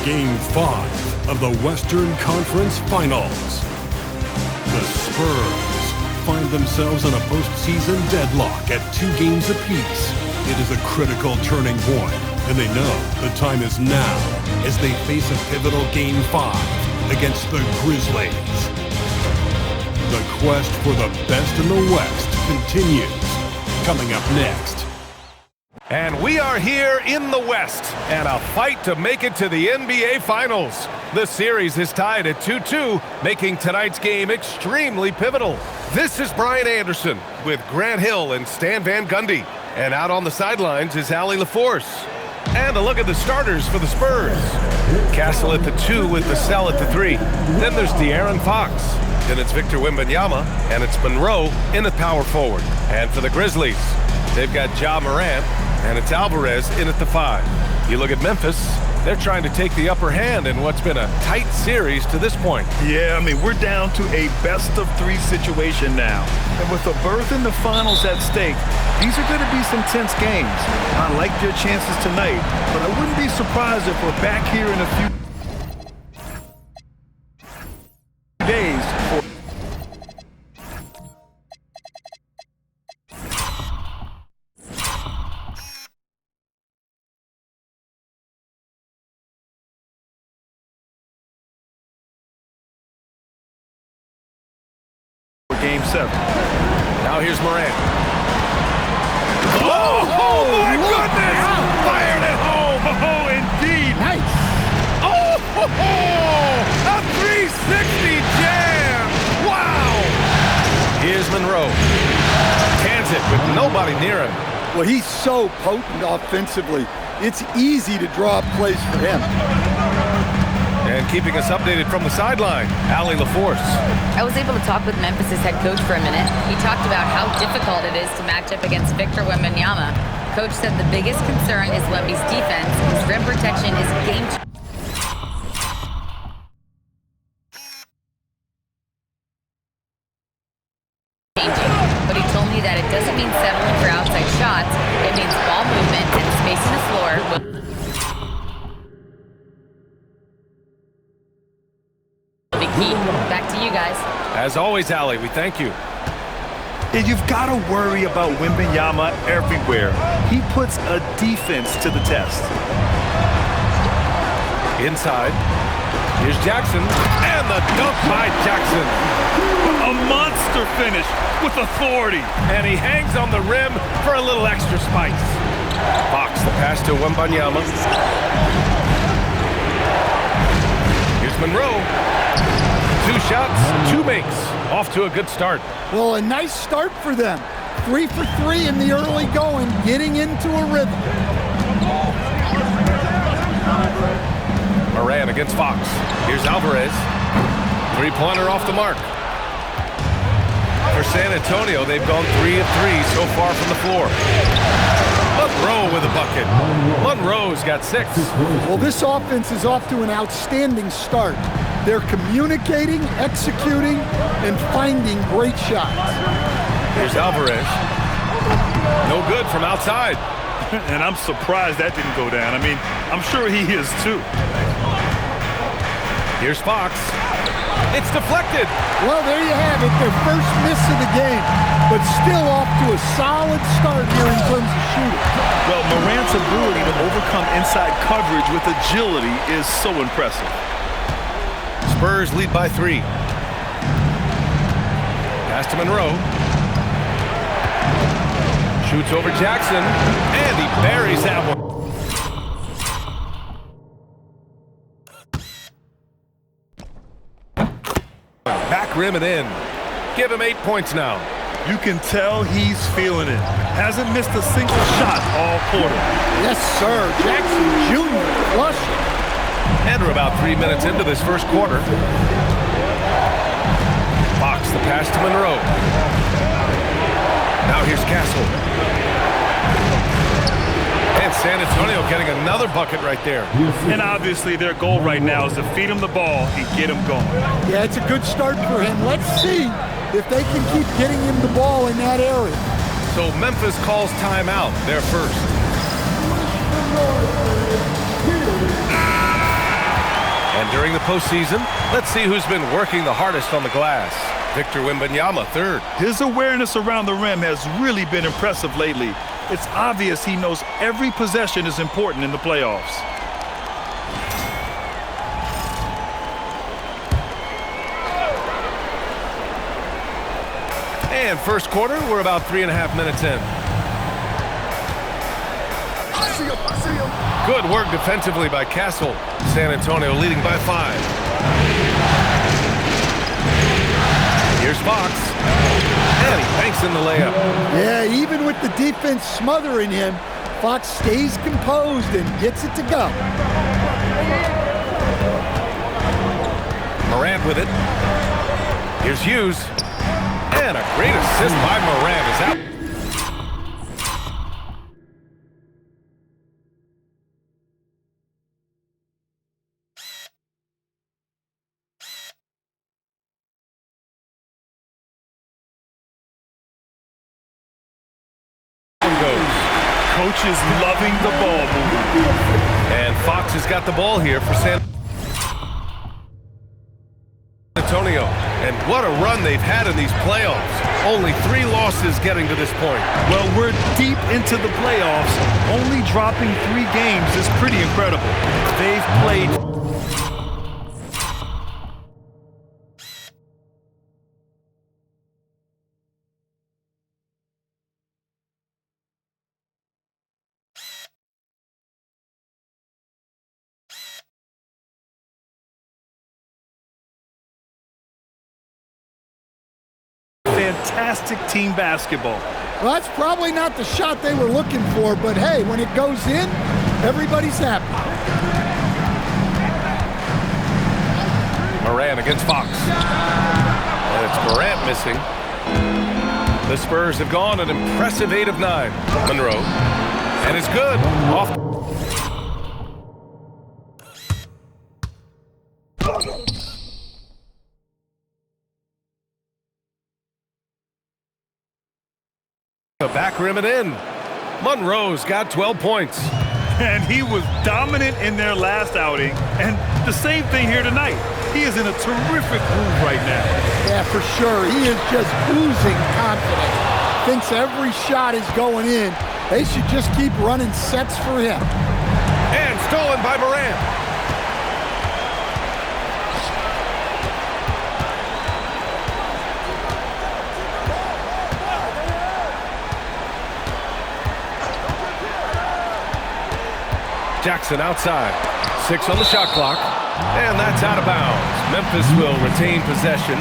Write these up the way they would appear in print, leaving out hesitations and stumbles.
Game 5 of the Western Conference Finals. The Spurs find themselves in a postseason deadlock at 2 games apiece. It is a critical turning point, and they know the time is now as they face a pivotal Game 5 against the Grizzlies. The quest for the best in the West continues. Coming up next. And we are here in the West, and a fight to make it to the NBA Finals. The series is tied at 2-2, making tonight's game extremely pivotal. This is Brian Anderson with Grant Hill and Stan Van Gundy. And out on the sidelines is Allie LaForce. And a look at the starters for the Spurs. Castle at the 2 with Vassell at the 3. Then there's De'Aaron Fox. Then it's Victor Wembanyama, and it's Monroe in the power forward. And for the Grizzlies, they've got Ja Morant, and it's Alvarez in at the 5. You look at Memphis, they're trying to take the upper hand in what's been a tight series to this point. Yeah, I mean, we're down to a best-of-3 situation now. And with a berth in the finals at stake, these are going to be some tense games. I like their chances tonight, but I wouldn't be surprised if we're back here in a few days. Game 7. Now here's Morant. Oh my goodness! Fired at home! Oh, indeed! Nice! Oh, a 360 jam! Wow! Here's Monroe. Cans it with nobody near him. Well, he's so potent offensively. It's easy to draw up plays for him. And keeping us updated from the sideline, Allie LaForce. I was able to talk with Memphis' head coach for a minute. He talked about how difficult it is to match up against Victor Wembanyama. Coach said the biggest concern is Wemby's defense. His rim protection is game changing. But he told me that it doesn't mean settling for outside shots. It means ball movement and spacing the floor. Back to you guys. As always, Allie, we thank you. And you've got to worry about Wembanyama everywhere. He puts a defense to the test. Inside. Here's Jackson. And the dunk by Jackson. A monster finish with authority. And he hangs on the rim for a little extra spice. Fox, the pass to Wembanyama. Here's Monroe. 2 shots, 2 makes. Off to a good start. Well, a nice start for them. 3 for 3 in the early going, getting into a rhythm. Morant against Fox. Here's Alvarez. 3-pointer off the mark. For San Antonio, they've gone 3 of 3 so far from the floor. Monroe with a bucket. Monroe's got 6. Well, this offense is off to an outstanding start. They're communicating, executing, and finding great shots. Here's Alvarez. No good from outside. And I'm surprised that didn't go down. I mean, I'm sure he is too. Here's Fox. It's deflected. Well, there you have it, their first miss of the game, but still off to a solid start here in terms of shooting. Well, Morant's ability to overcome inside coverage with agility is so impressive. Spurs lead by 3. Pass to Monroe. Shoots over Jackson, and he buries that one. Back rim and in. Give him 8 points now. You can tell he's feeling it. Hasn't missed a single shot all quarter. Yes, sir. Jackson Jr. flushing. And we're about 3 minutes into this first quarter. Fox, the pass to Monroe. Now here's Castle. And San Antonio getting another bucket right there. And obviously their goal right now is to feed him the ball and get him going. Yeah, it's a good start for him. Let's see if they can keep getting him the ball in that area. So Memphis calls timeout, their first. during the postseason, let's see who's been working the hardest on the glass. Victor Wembanyama, third. His awareness around the rim has really been impressive lately. It's obvious he knows every possession is important in the playoffs. And first quarter, we're about 3.5 minutes in. Good work defensively by Castle. San Antonio leading by 5. Here's Fox. And he banks in the layup. Yeah, even with the defense smothering him, Fox stays composed and gets it to go. Morant with it. Here's Hughes. And a great assist by Morant is out. Coach is loving the ball movement. And Fox has got the ball here for San Antonio. And what a run they've had in these playoffs. Only 3 losses getting to this point. Well, we're deep into the playoffs. Only dropping 3 games is pretty incredible. They've played... fantastic team basketball. Well, that's probably not the shot they were looking for, but hey, when it goes in, everybody's happy. Morant against Fox. And it's Morant missing. The Spurs have gone an impressive 8 of 9. Monroe. And it's good. Off. The back rim and in. Monroe's got 12 points. And he was dominant in their last outing. And the same thing here tonight. He is in a terrific groove right now. Yeah, for sure. He is just oozing confidence. Thinks every shot is going in. They should just keep running sets for him. And stolen by Morant. Jackson outside. 6 on the shot clock. And that's out of bounds. Memphis will retain possession.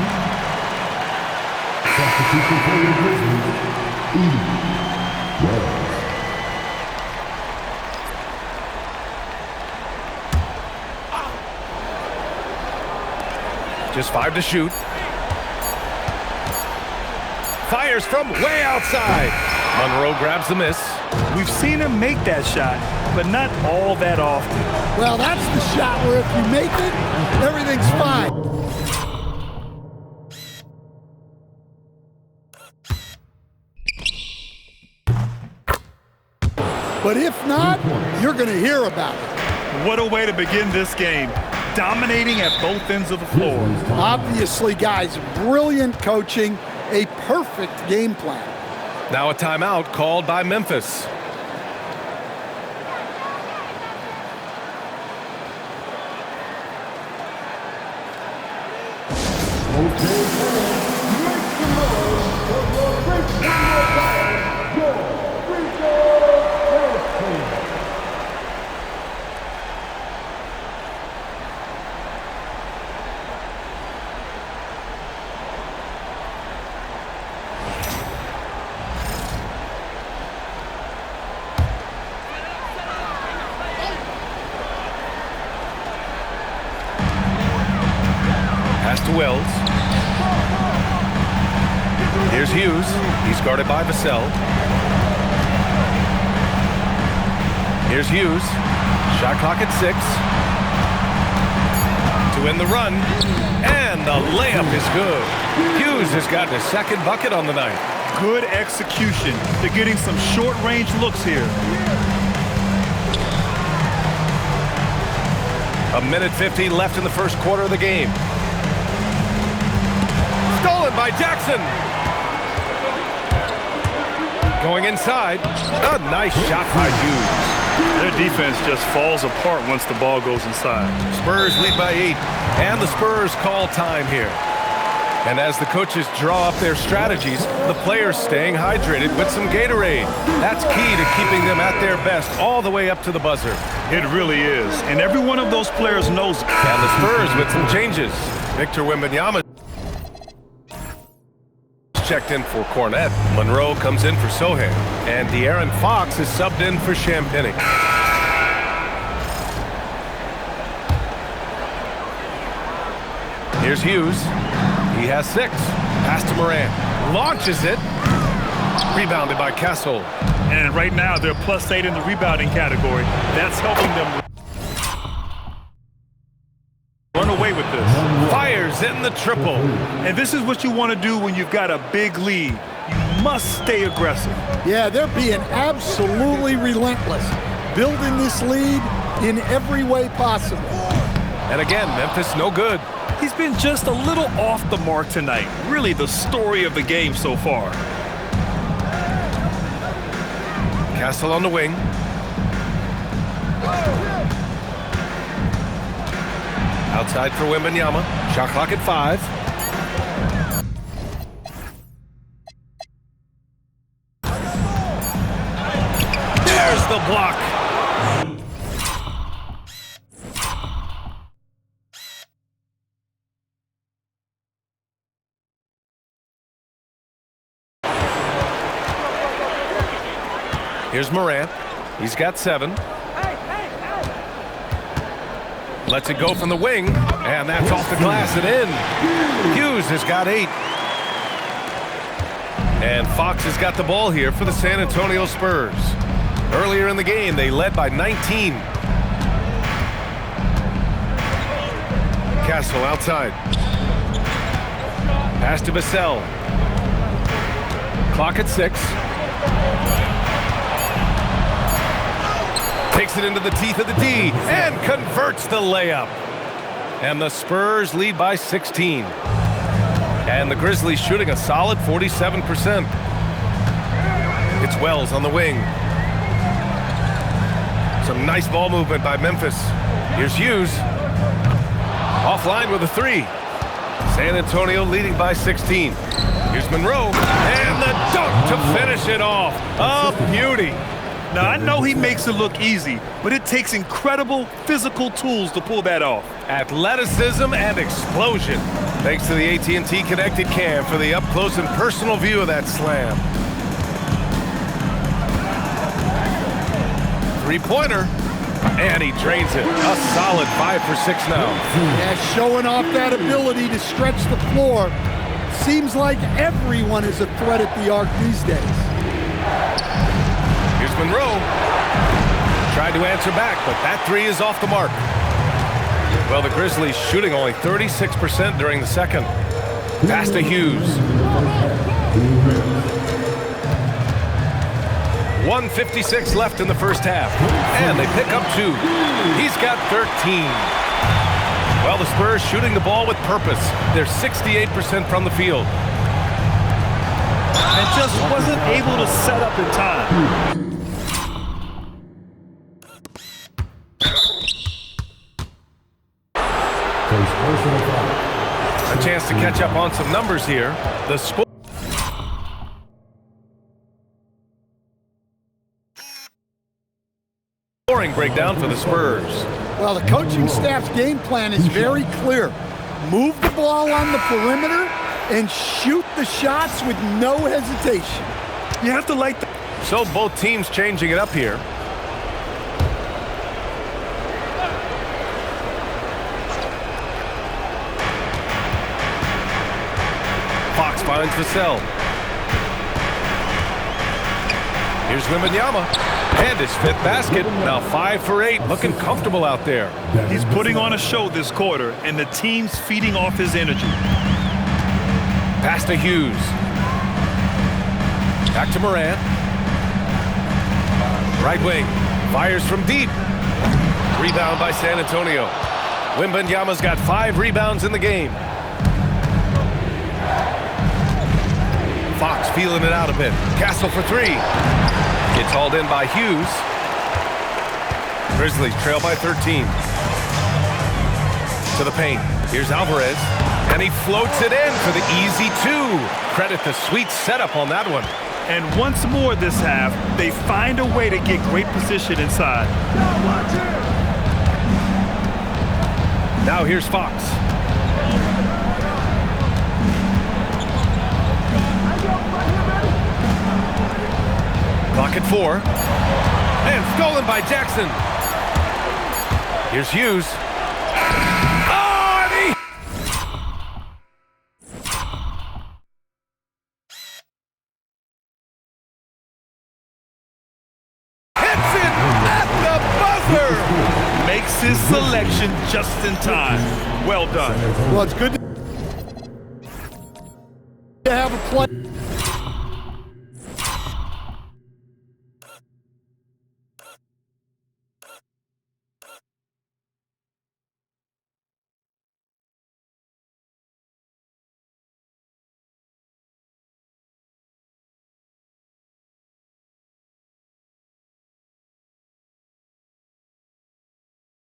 Just 5 to shoot. Fires from way outside. Monroe grabs the miss. We've seen him make that shot, but not all that often. Well, that's the shot where if you make it, everything's fine. But if not, you're going to hear about it. What a way to begin this game. Dominating at both ends of the floor. Obviously, guys, brilliant coaching, a perfect game plan. Now a timeout called by Memphis. Pass to Wells. Here's Hughes. He's guarded by Vassell. Here's Hughes. Shot clock at 6. To win the run. And the layup is good. Hughes has gotten his second bucket on the night. Good execution. They're getting some short-range looks here. 1:50 left in the first quarter of the game. Stolen by Jackson. Going inside. A nice shot by Hughes. Their defense just falls apart once the ball goes inside. Spurs lead by 8. And the Spurs call time here. And as the coaches draw up their strategies, the players staying hydrated with some Gatorade. That's key to keeping them at their best all the way up to the buzzer. It really is. And every one of those players knows it. And the Spurs with some changes. Victor Wembanyama checked in for Cornette. Monroe comes in for Sohan. And De'Aaron Fox is subbed in for Champagnie. Here's Hughes. He has 6. Pass to Morant. Launches it. Rebounded by Castle. And right now, they're +8 in the rebounding category. That's helping them run away with this. Fires in the triple. And this is what you want to do when you've got a big lead. You must stay aggressive. Yeah, they're being absolutely relentless, building this lead in every way possible. And again, Memphis no good. He's been just a little off the mark tonight. Really the story of the game so far. Castle on the wing. Outside for Wembanyama. Shot clock at 5. There's the block. Here's Morant. He's got 7. Lets it go from the wing, and that's off the glass and in. Hughes has got 8. And Fox has got the ball here for the San Antonio Spurs. Earlier in the game, they led by 19. Castle outside. Pass to Vassell. Clock at 6. Takes it into the teeth of the D and converts the layup. And the Spurs lead by 16. And the Grizzlies shooting a solid 47%. It's Wells on the wing. Some nice ball movement by Memphis. Here's Hughes. Offline with a 3. San Antonio leading by 16. Here's Monroe. And the dunk to finish it off. A beauty. Now, I know he makes it look easy, but it takes incredible physical tools to pull that off. Athleticism and explosion. Thanks to the AT&T Connected Cam for the up-close and personal view of that slam. Three-pointer. And he drains it. A solid 5 for 6 now. Yeah, showing off that ability to stretch the floor. Seems like everyone is a threat at the arc these days. Here's Monroe. Tried to answer back, but that 3 is off the mark. Well, the Grizzlies shooting only 36% during the second. Pass to Hughes. 1:56 left in the first half. And they pick up 2. He's got 13. Well, the Spurs shooting the ball with purpose. They're 68% from the field. And just wasn't able to set up in time. A chance to catch up on some numbers here. The scoring breakdown for the Spurs. Well, the coaching staff's game plan is very clear. Move the ball on the perimeter and shoot the shots with no hesitation. You have to like that. So both teams changing it up here. Fox finds Vassell. Here's Wembanyama. And his 5th basket. Now 5 for 8. Looking comfortable out there. He's putting on a show this quarter, and the team's feeding off his energy. Pass to Hughes. Back to Morant. Right wing. Fires from deep. Rebound by San Antonio. Wembanyama's got 5 rebounds in the game. Fox feeling it out a bit. Castle for 3. Gets hauled in by Hughes. Grizzlies trail by 13. To the paint. Here's Alvarez. And he floats it in for the easy 2. Credit the sweet setup on that one. And once more this half, they find a way to get great position inside. Now here's Fox. Clock at 4. And stolen by Jackson. Here's Hughes. Oh, and he... hits it at the buzzer! Makes his selection just in time. Well done. Well, it's good to have a play.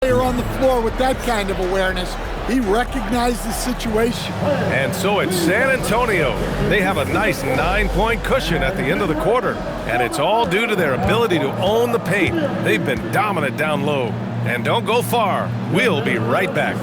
On the floor with that kind of awareness. He recognized the situation. And so it's San Antonio. They have a nice 9-point cushion at the end of the quarter. And it's all due to their ability to own the paint. They've been dominant down low. And don't go far. We'll be right back.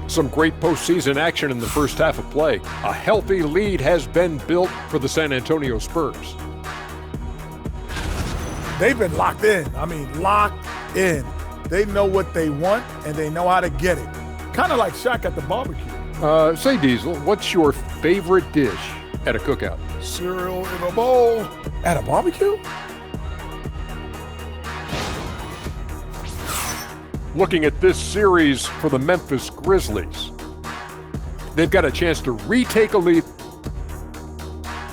Some great postseason action in the first half of play. A healthy lead has been built for the San Antonio Spurs. They've been locked in. I mean, locked in. They know what they want, and they know how to get it. Kind of like Shaq at the barbecue. Say, Diesel, what's your favorite dish at a cookout? Cereal in a bowl. At a barbecue? Looking at this series for the Memphis Grizzlies. They've got a chance to retake a lead.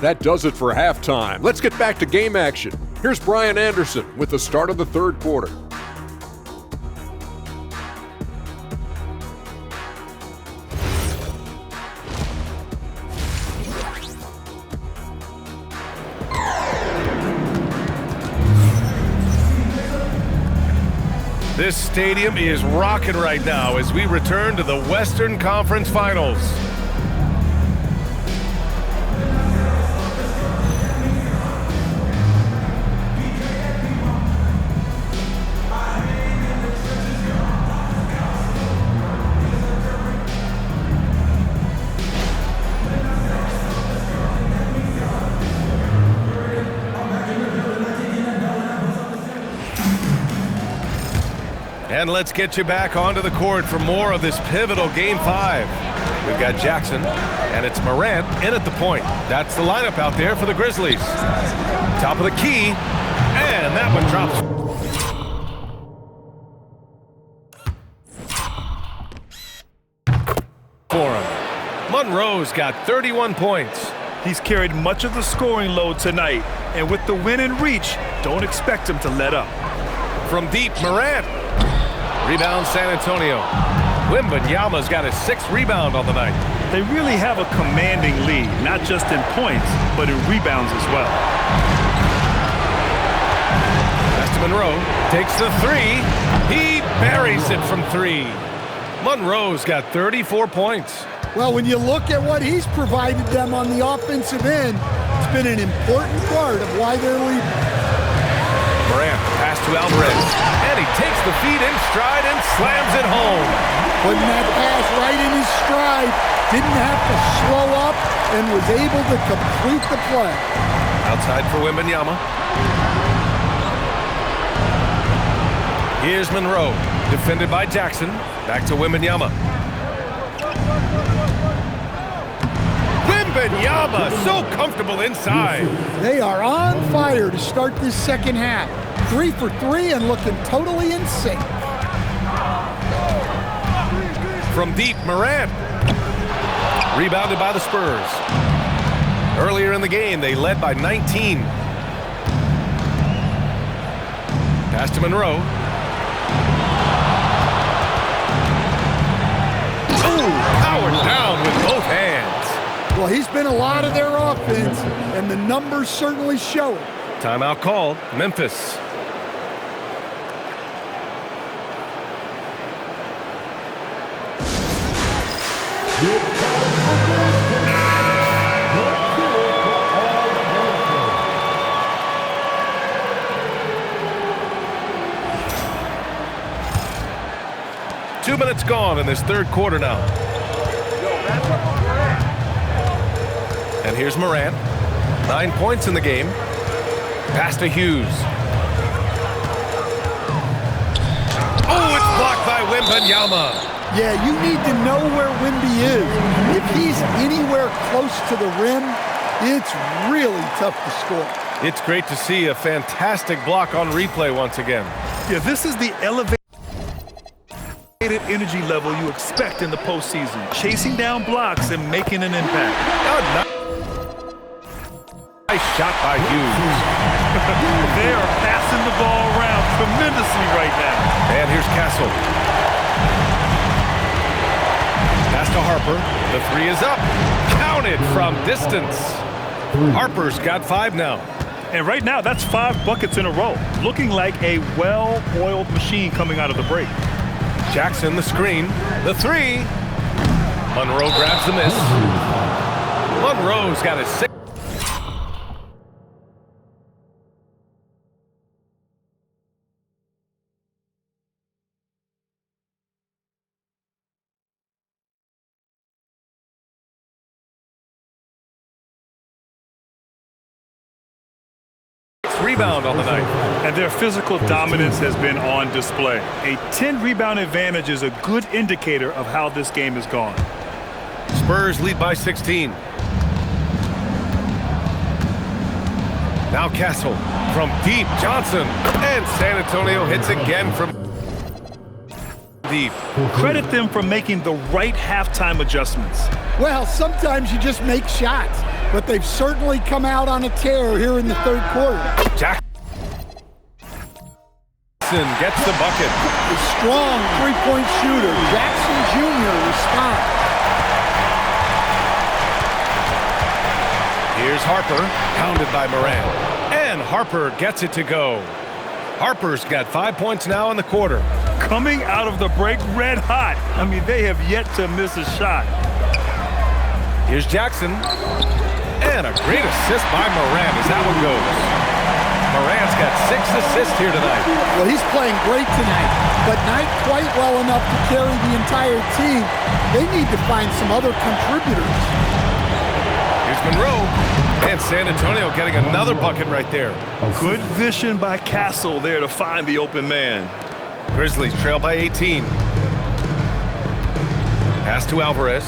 That does it for halftime. Let's get back to game action. Here's Brian Anderson with the start of the third quarter. This stadium is rocking right now as we return to the Western Conference Finals. And let's get you back onto the court for more of this pivotal Game 5. We've got Jackson, and it's Morant in at the point. That's the lineup out there for the Grizzlies. Top of the key, and that one drops. For him. Monroe's got 31 points. He's carried much of the scoring load tonight, and with the win in reach, don't expect him to let up. From deep, Morant. Rebound San Antonio. Wembanyama's got his 6th rebound on the night. They really have a commanding lead, not just in points, but in rebounds as well. Pass to Monroe. Takes the 3. He buries it from 3. Monroe's got 34 points. Well, when you look at what he's provided them on the offensive end, it's been an important part of why they're leading. Morant, pass to Alvarez, and he takes the feed in stride and slams it home. Putting that pass right in his stride, didn't have to slow up, and was able to complete the play. Outside for Wembanyama. Here's Monroe, defended by Jackson. Back to Wembanyama. Wembanyama, so comfortable inside. They are on fire to start this second half. 3 for 3 and looking totally in sync. From deep, Morant. Rebounded by the Spurs. Earlier in the game, they led by 19. Pass to Monroe. Ooh, powered down with both hands. Well, he's been a lot of their offense, and the numbers certainly show it. Timeout called. Memphis. Two minutes gone in this third quarter now. And here's Morant. 9 points in the game. Pass to Hughes. Oh, it's blocked by Wembanyama. Yeah, you need to know where Wemby is. If he's anywhere close to the rim, it's really tough to score. It's great to see a fantastic block on replay once again. Yeah, this is the elevated energy level you expect in the postseason. Chasing down blocks and making an impact. Oh, nice shot by Hughes. They are passing the ball around tremendously right now. And here's Castle. Pass to Harper. The three is up. Counted from distance. Harper's got 5 now. And right now, that's 5 buckets in a row. Looking like a well-oiled machine coming out of the break. Jackson, the screen. The 3. Monroe grabs the miss. Monroe's got his 6. Rebound on the night. And their physical dominance has been on display. A 10-rebound advantage is a good indicator of how this game has gone. Spurs lead by 16. Now Castle from deep. Johnson. And San Antonio hits again from deep. Credit them for making the right halftime adjustments. Well, sometimes you just make shots, but they've certainly come out on a tear here in the third quarter. Jackson gets the bucket. A strong three-point shooter. Jackson Jr. responds. Here's Harper, pounded by Morant. And Harper gets it to go. Harper's got 5 points now in the quarter. Coming out of the break red hot. I mean, they have yet to miss a shot. Here's Jackson. And a great assist by Morant as that one goes. Morant's got 6 assists here tonight. Well, he's playing great tonight, but not quite well enough to carry the entire team. They need to find some other contributors. Here's Monroe. And San Antonio getting another bucket right there. Good vision by Castle there to find the open man. Grizzlies trail by 18. Pass to Alvarez.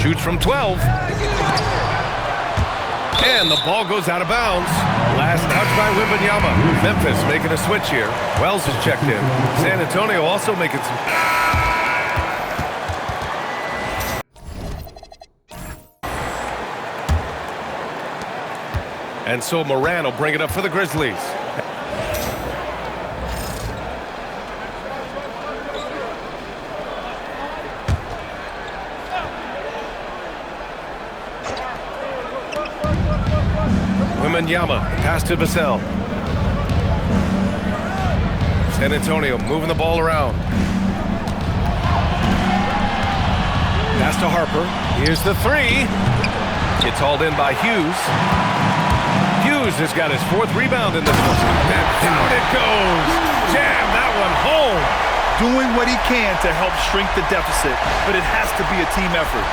Shoots from 12. And the ball goes out of bounds. Last touch by Wembanyama. Memphis making a switch here. Wells is checked in. San Antonio also making some... And so Morant will bring it up for the Grizzlies. Wembanyama, pass to Vassell. San Antonio moving the ball around. Pass to Harper. Here's the 3. It's hauled in by Hughes. Hughes has got his 4th rebound in this one. And down it goes. Jam that one home. Doing what he can to help shrink the deficit, but it has to be a team effort.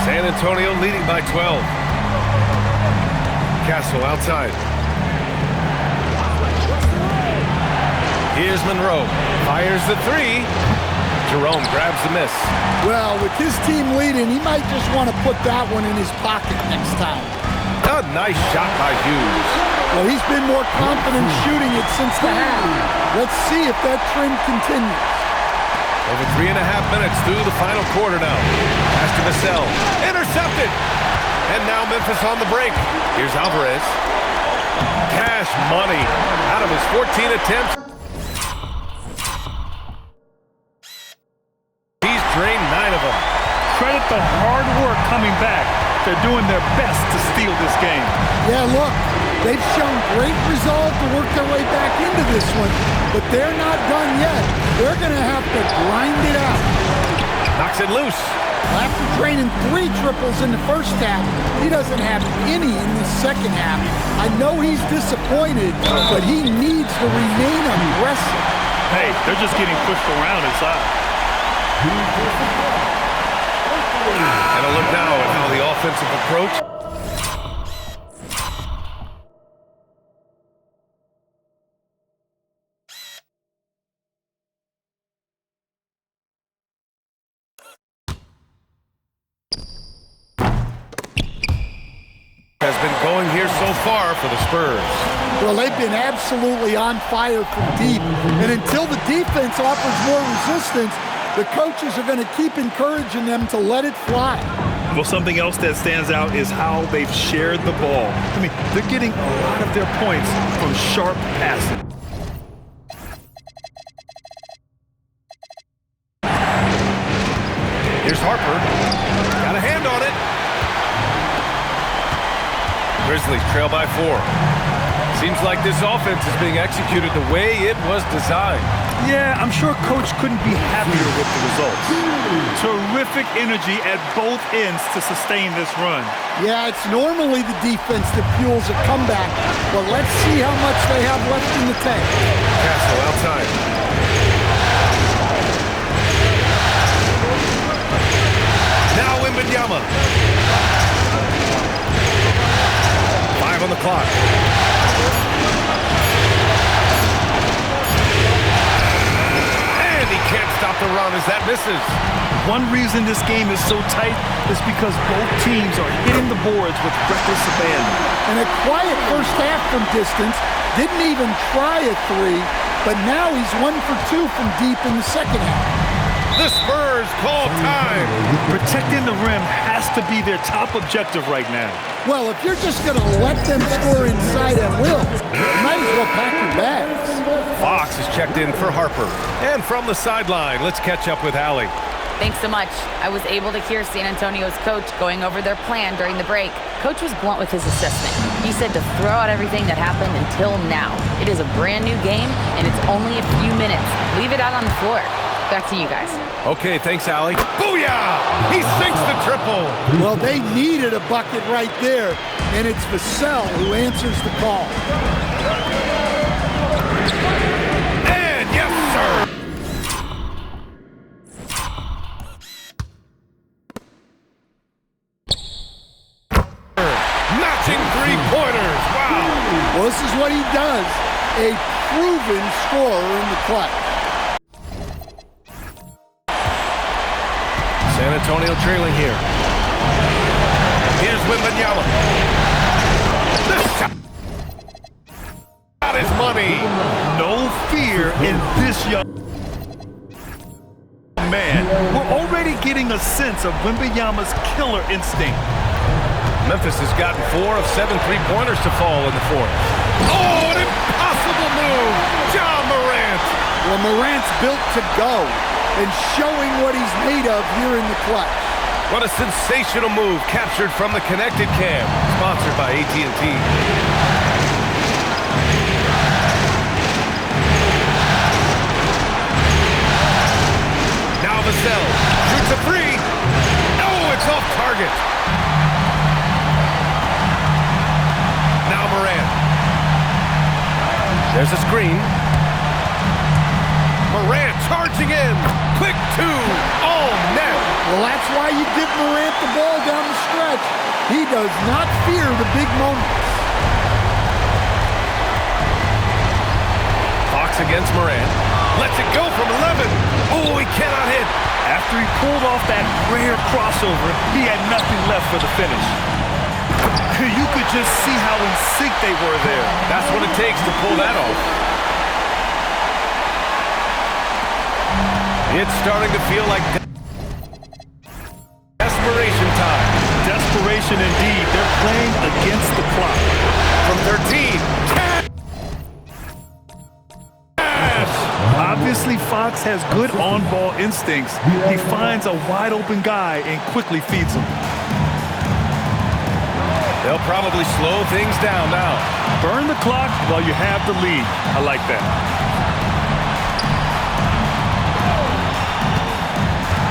San Antonio leading by 12. Castle outside. Here's Monroe. Fires the 3. Jerome grabs the miss. Well, with his team leading, he might just want to put that one in his pocket next time. A nice shot by Hughes. Well, he's been more confident shooting it since the half. Let's see if that trend continues. Over 3.5 minutes through the final quarter now. Pass to Vassell. Intercepted. And now Memphis on the break. Here's Alvarez. Cash money out of his 14 attempts. He's drained 9 of them. Credit the hard work coming back. They're doing their best to steal this game. Yeah, look, they've shown great resolve to work their way back into this one, but they're not done yet. They're going to have to grind it out. Knocks it loose. After draining 3 triples in the first half, he doesn't have any in the second half. I know he's disappointed, but he needs to remain aggressive. Hey, they're just getting pushed around inside. And a look now at how the offensive approach. Has been going here so far for the Spurs. Well, they've been absolutely on fire from deep, and until the defense offers more resistance, the coaches are going to keep encouraging them to let it fly. Well, something else that stands out is how they've shared the ball. I mean, they're getting a lot of their points from sharp passing. Here's Harper. Got a hand on it. Grizzlies trail by 4. Seems like this offense is being executed the way it was designed. Yeah, I'm sure Coach couldn't be happier with the results. Terrific energy at both ends to sustain this run. Yeah, it's normally the defense that fuels a comeback, but let's see how much they have left in the tank. Castle outside. Now Wembanyama. 5 on the clock. And he can't stop the run as that misses. One reason this game is so tight is because both teams are hitting the boards with reckless abandon. And a quiet first half from distance, didn't even try a 3, but now he's 1 for 2 from deep in the second half. The Spurs call time. Protecting the rim has to be their top objective right now. Well, if you're just going to let them score inside at will, you might as well pack your bags. Fox is checked in for Harper. And from the sideline, let's catch up with Allie. Thanks so much. I was able to hear San Antonio's coach going over their plan during the break. Coach was blunt with his assessment. He said to throw out everything that happened until now. It is a brand new game, and it's only a few minutes. Leave it out on the floor. Back to you guys. Okay, thanks, Allie. Booyah! He sinks the triple. Well, they needed a bucket right there, and it's Vassell who answers the call. And yes, sir! Matching 3-pointers. Wow! Well, this is what he does. A proven scorer in the clutch. San Antonio trailing here. Here's Wembanyama. This shot is money. No fear in this young man. We're already getting a sense of Wembanyama's killer instinct. Memphis has gotten 4 of 7 3-pointers to fall in the 4th. Oh, an impossible move. John Morant. Well, Morant's built to go and showing what he's made of here in the clutch. What a sensational move captured from the connected cam, sponsored by AT&T. Now Vassell shoots a 3. Oh, it's off target. Now Morant. There's a screen. Morant charging in. Quick 2. All net. Well, that's why you give Morant the ball down the stretch. He does not fear the big moments. Fox against Morant. Lets it go from 11. Oh, he cannot hit. After he pulled off that rare crossover, he had nothing left for the finish. You could just see how in sync they were there. That's what it takes to pull that off. It's starting to feel like desperation time. Desperation indeed. They're playing against the clock. From 13. Obviously, Fox has good on-ball instincts. He finds a wide-open guy and quickly feeds him. They'll probably slow things down now. Burn the clock while you have the lead. I like that.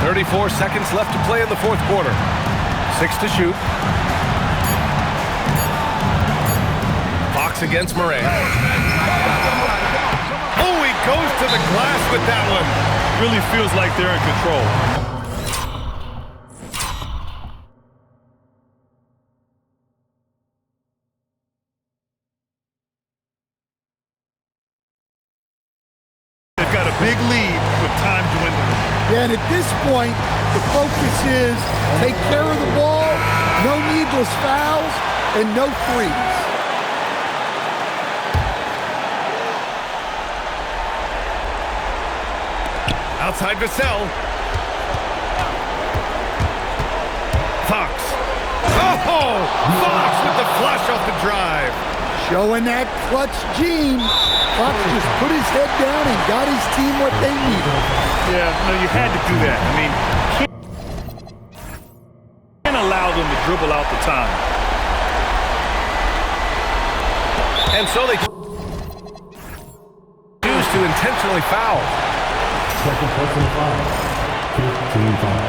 34 seconds left to play in the fourth quarter. 6 to shoot. Fox against Moran. Oh, he goes to the glass with that one. Really feels like they're in control. They've got a big lead with time dwindling. Yeah, and at this point, the focus is take care of the ball, no needless fouls, and no threes. Outside Vassell. Fox. Oh! Fox with the flush off the drive. Showing that clutch gene. Fox just put his head down and got his team what they needed. Yeah, no, you had to do that. I mean, can't allow them to dribble out the time. And so they choose to intentionally foul. Second personal foul. 15 foul.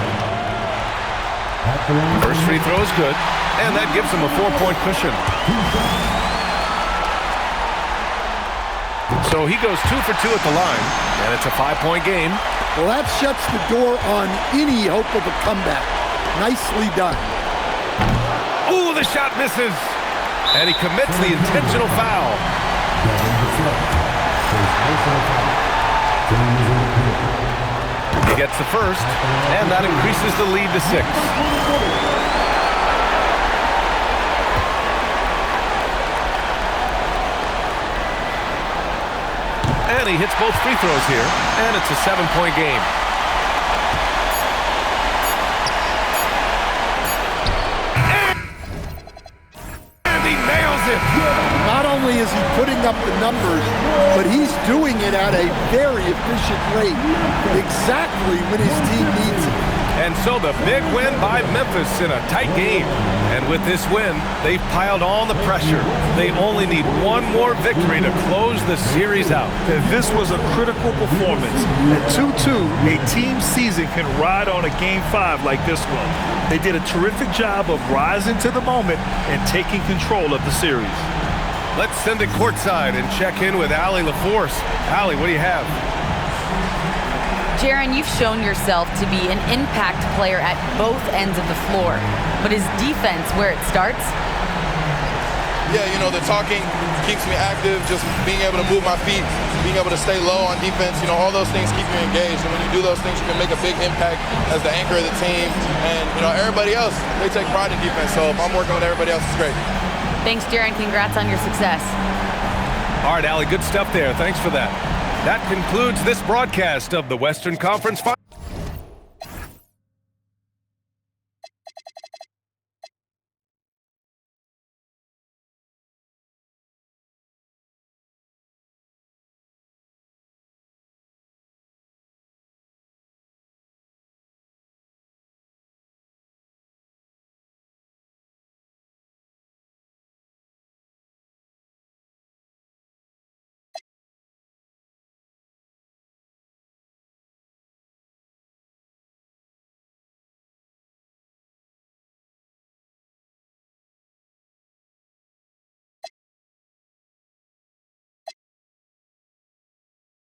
First free throw is good, and that gives them a 4-point cushion. So he goes 2 for 2 at the line, and it's a 5-point game. Well, that shuts the door on any hope of a comeback. Nicely done. Ooh, the shot misses. And he commits the intentional foul. He gets the first, and that increases the lead to 6. And he hits both free throws here, and it's a 7-point game. And he nails it! Not only is he putting up the numbers, but he's doing it at a very efficient rate, exactly when his team needs it. And so the big win by Memphis in a tight game. And with this win, they've piled on the pressure. They only need one more victory to close the series out. And this was a critical performance. At 2-2, a team season can ride on a Game 5 like this one. They did a terrific job of rising to the moment and taking control of the series. Let's send it courtside and check in with Allie LaForce. Allie, what do you have? Jaron, you've shown yourself to be an impact player at both ends of the floor. But is defense where it starts? Yeah, you know, the talking keeps me active, just being able to move my feet, being able to stay low on defense, you know, all those things keep you engaged. And when you do those things, you can make a big impact as the anchor of the team. And, you know, everybody else, they take pride in defense. So if I'm working with everybody else, it's great. Thanks, Jaron. Congrats on your success. All right, Allie, good stuff there. Thanks for that. That concludes this broadcast of the Western Conference Finals.